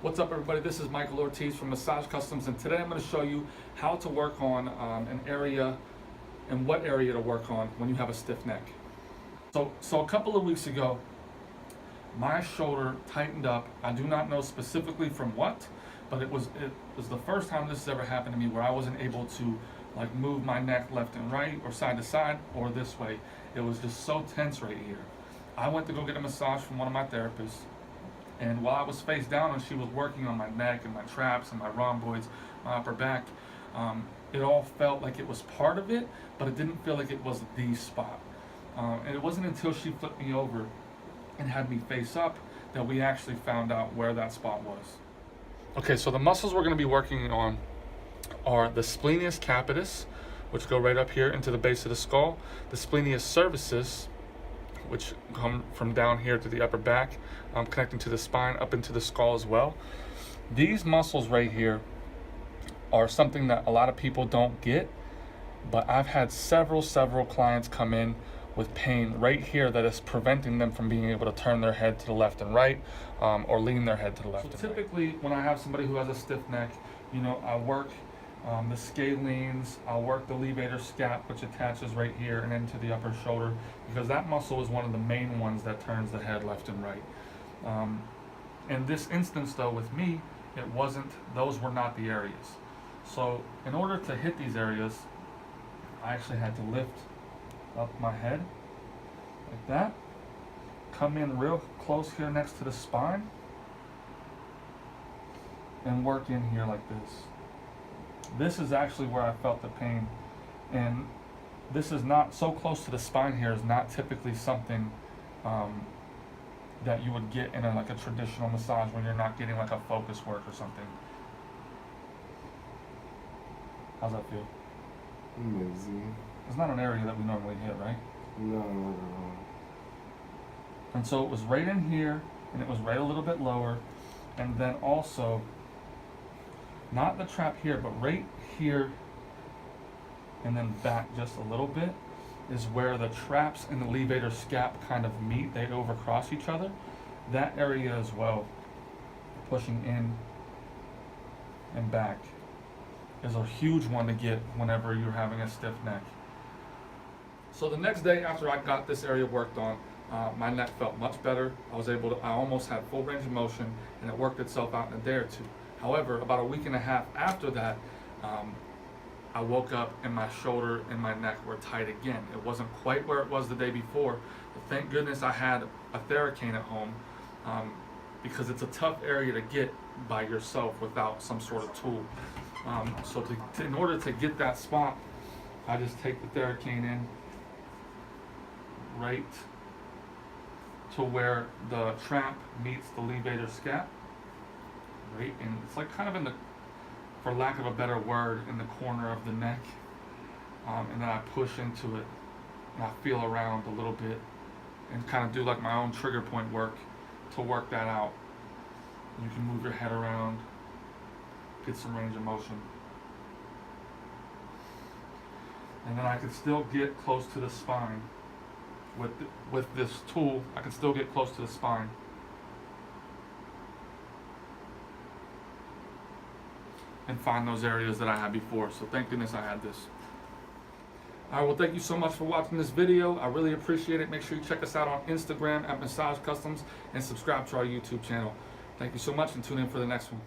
What's up, everybody? This is Michael Ortiz from Massage Customs, and today I'm going to show you how to work on an area and what area to work on when you have a stiff neck. So a couple of weeks ago, my shoulder tightened up. I do not know specifically from what, but it was the first time this has ever happened to me where I wasn't able to like move my neck left and right or side to side or this way. It was just so tense right here. I went to go get a massage from one of my therapists, and while I was face down and she was working on my neck and my traps and my rhomboids, my upper back, it all felt like it was part of it, but it didn't feel like it was the spot. And it wasn't until she flipped me over and had me face up that we actually found out where that spot was. Okay, so the muscles we're going to be working on are the splenius capitis, which go right up here into the base of the skull, the splenius cervicis, which come from down here to the upper back, connecting to the spine up into the skull as well. These muscles right here are something that a lot of people don't get, but I've had several clients come in with pain right here that is preventing them from being able to turn their head to the left and right, or lean their head to the left and right. Typically, when I have somebody who has a stiff neck, I work the scalenes, I'll work the levator scap, which attaches right here and into the upper shoulder, because that muscle is one of the main ones that turns the head left and right. In this instance though, with me, those were not the areas. So in order to hit these areas, I actually had to lift up my head like that, come in real close here next to the spine, and work in here like this. This is actually where I felt the pain, and this is not so close to the spine here, is not typically something that you would get in a traditional massage when you're not getting like a focus work or something. How's that feel? Amazing. It's not an area that we normally hit, right? No. And so it was right in here, and it was right a little bit lower, and then also not the trap here, but right here and then back just a little bit is where the traps and the levator scap kind of meet. They overcross each other. That area as well, pushing in and back, is a huge one to get whenever you're having a stiff neck. So the next day after I got this area worked on, my neck felt much better. I almost had full range of motion, and it worked itself out in a day or two. However, about a week and a half after that, I woke up and my shoulder and my neck were tight again. It wasn't quite where it was the day before, but thank goodness I had a Theracane at home, because it's a tough area to get by yourself without some sort of tool. So in order to get that spot, I just take the Theracane in right to where the trap meets the levator scap. Right, and it's like kind of in the, for lack of a better word, in the corner of the neck, and then I push into it, and I feel around a little bit, and kind of do like my own trigger point work to work that out. You can move your head around, get some range of motion, and then I can still get close to the spine with this tool. I can still get close to the spine. And find those areas that I had before. So thank goodness I had this. All right, well, thank you so much for watching this video. I really appreciate it. Make sure you check us out on Instagram at Massage Customs and subscribe to our YouTube channel. Thank you so much, and tune in for the next one.